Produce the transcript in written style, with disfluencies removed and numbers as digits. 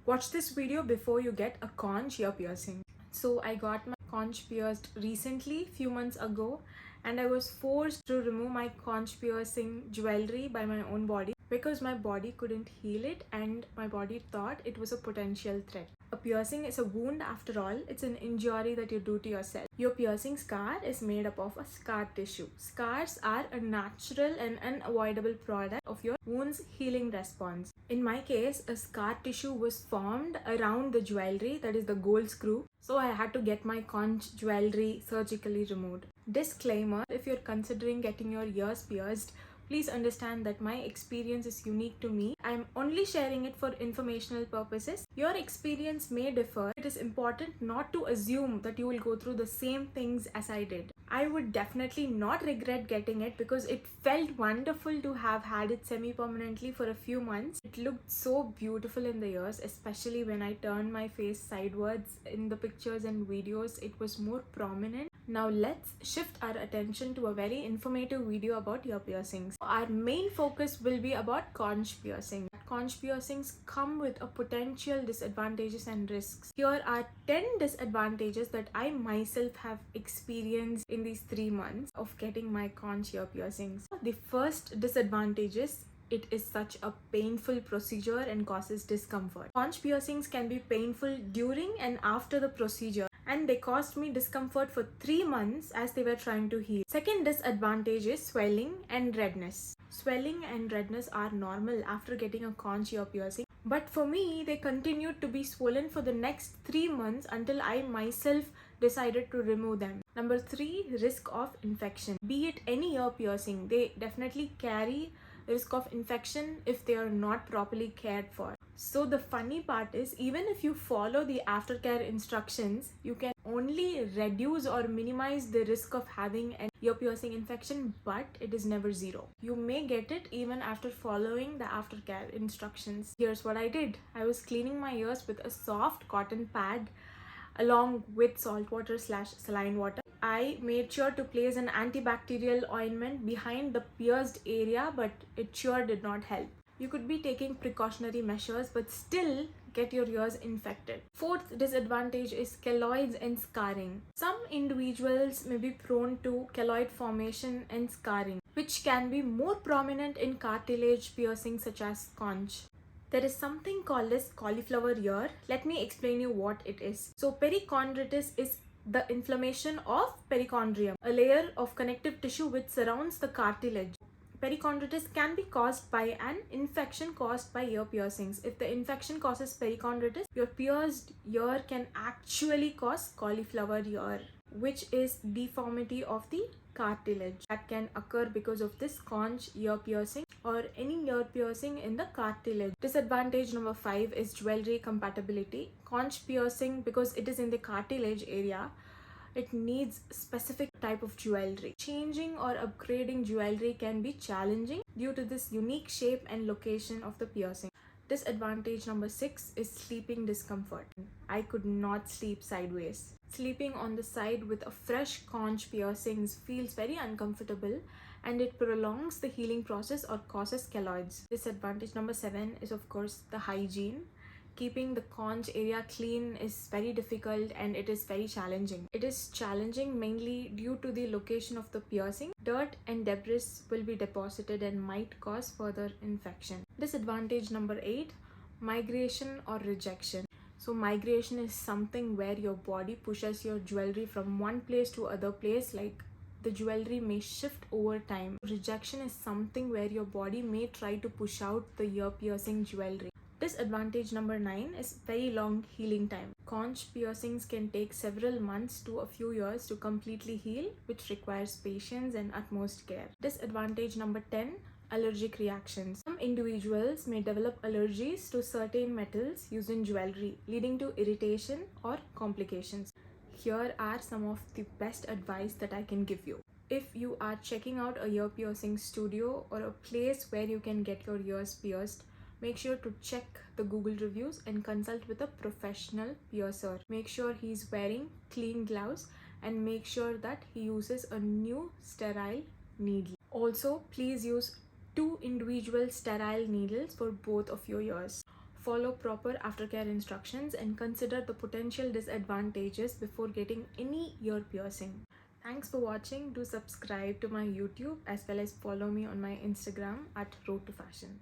Watch this video before you get a conch ear piercing. So I got my conch pierced recently, few months ago, and I was forced to remove my conch piercing jewelry by my own body because my body couldn't heal it and my body thought it was a potential threat. A piercing is a wound after all. It's an injury that you do to yourself. Your piercing scar is made up of a scar tissue. Scars are a natural and unavoidable product of your wound's healing response. In my case, a scar tissue was formed around the jewelry, that is the gold screw. So I had to get my conch jewelry surgically removed. Disclaimer, if you're considering getting your ears pierced, please understand that my experience is unique to me. I'm only sharing it for informational purposes. Your experience may differ. It is important not to assume that you will go through the same things as I did. I would definitely not regret getting it because it felt wonderful to have had it semi-permanently for a few months. It looked so beautiful in the ears, especially when I turned my face sidewards in the pictures and videos. It was more prominent. Now let's shift our attention to a very informative video about ear piercings. Our main focus will be about conch piercing. Conch piercings come with a potential disadvantages and risks. Here are 10 disadvantages that I myself have experienced in these 3 months of getting my conch ear piercings. The first disadvantage is it is such a painful procedure and causes discomfort. Conch piercings can be painful during and after the procedure, and they caused me discomfort for 3 months as they were trying to heal. Second disadvantage is swelling and redness. Swelling and redness are normal after getting a conch ear piercing, but for me they continued to be swollen for the next 3 months until I myself decided to remove them. Number 3, risk of infection. Be it any ear piercing, they definitely carry risk of infection if they are not properly cared for. So the funny part is, even if you follow the aftercare instructions, you can only reduce or minimize the risk of having an ear piercing infection, but it is never zero. You may get it even after following the aftercare instructions. Here's what I did. I was cleaning my ears with a soft cotton pad along with salt water / saline water. I made sure to place an antibacterial ointment behind the pierced area, but it sure did not help. You could be taking precautionary measures but still get your ears infected. Fourth disadvantage is keloids and scarring. Some individuals may be prone to keloid formation and scarring, which can be more prominent in cartilage piercings such as conch. There is something called as cauliflower ear. Let me explain you what it is. So perichondritis is the inflammation of perichondrium, a layer of connective tissue which surrounds the cartilage. Perichondritis can be caused by an infection caused by ear piercings. If the infection causes perichondritis, your pierced ear can actually cause cauliflower ear, which is deformity of the cartilage that can occur because of this conch ear piercing or any ear piercing in the cartilage. Disadvantage number 5 is jewellery compatibility. Conch piercing, because it is in the cartilage area, it needs specific type of jewelry. Changing or upgrading jewelry can be challenging due to this unique shape and location of the piercing. Disadvantage number 6 is sleeping discomfort. I could not sleep sideways. Sleeping on the side with a fresh conch piercings feels very uncomfortable and it prolongs the healing process or causes keloids. Disadvantage number 7 is of course the hygiene. Keeping the conch area clean is very difficult and it is very challenging. It is challenging mainly due to the location of the piercing. Dirt and debris will be deposited and might cause further infection. Disadvantage number 8, migration or rejection. So migration is something where your body pushes your jewelry from one place to other place, like the jewelry may shift over time. Rejection is something where your body may try to push out the ear piercing jewelry. Disadvantage number 9 is very long healing time. Conch piercings can take several months to a few years to completely heal, which requires patience and utmost care. Disadvantage number 10, allergic reactions. Some individuals may develop allergies to certain metals used in jewelry, leading to irritation or complications. Here are some of the best advice that I can give you. If you are checking out a ear piercing studio or a place where you can get your ears pierced, make sure to check the Google reviews and consult with a professional piercer. Make sure he's wearing clean gloves and make sure that he uses a new sterile needle. Also, please use 2 individual sterile needles for both of your ears. follow proper aftercare instructions, and consider the potential disadvantages before getting any ear piercing. Thanks for watching. Do subscribe to my YouTube as well as follow me on my Instagram at Road to Fashion.